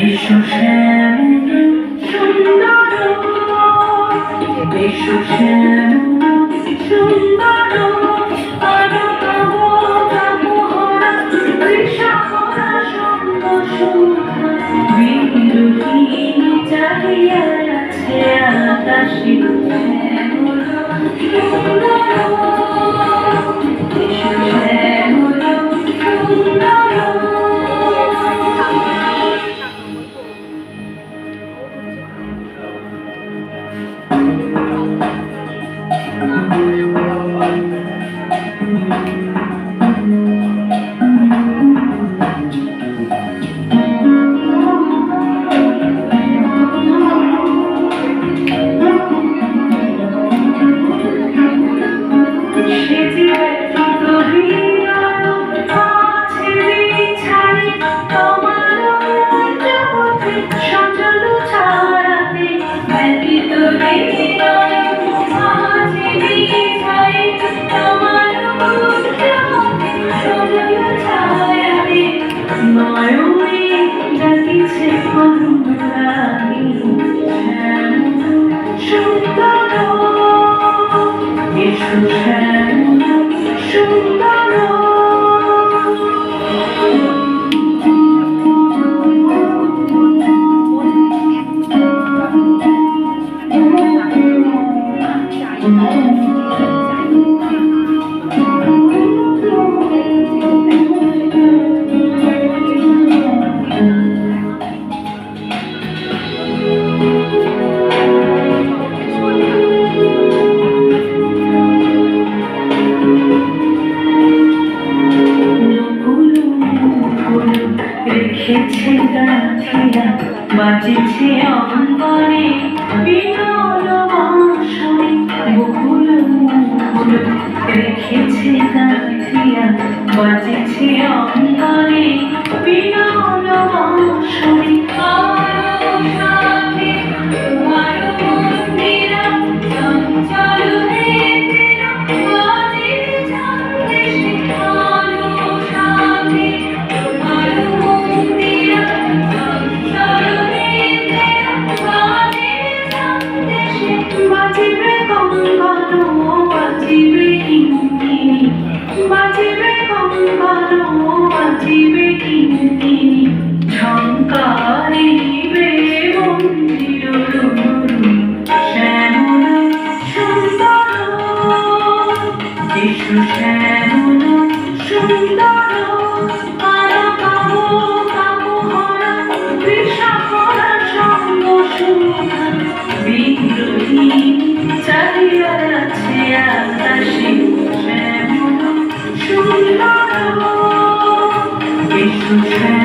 এসো শ্যামল সুন্দর, এসো শ্যামল সুন্দর, আরো তব তাপহরা তৃষাভরা সঙ্গ সুন্দর, বিরোহীন চাহিয়া আছে আকাশে শ্যামল সুন্দর, এসো শ্যামল সুন্দর। রেখেছে গাছিয়া বাজেছে অঙ্গনে বিরল বাঁশরি, বকুল মুকুল রেখেছে গাছিয়া বাজেছে অঙ্গনে বিরল বাঁশরি। এসো শ্যামল সুন্দর, আরো তব তাপহরা তৃষাভরা সঙ্গ সুন্দর, বিরোহীন চাহিয়া আছে আকাশে শ্যামল সুন্দর, এসো শ্যামল।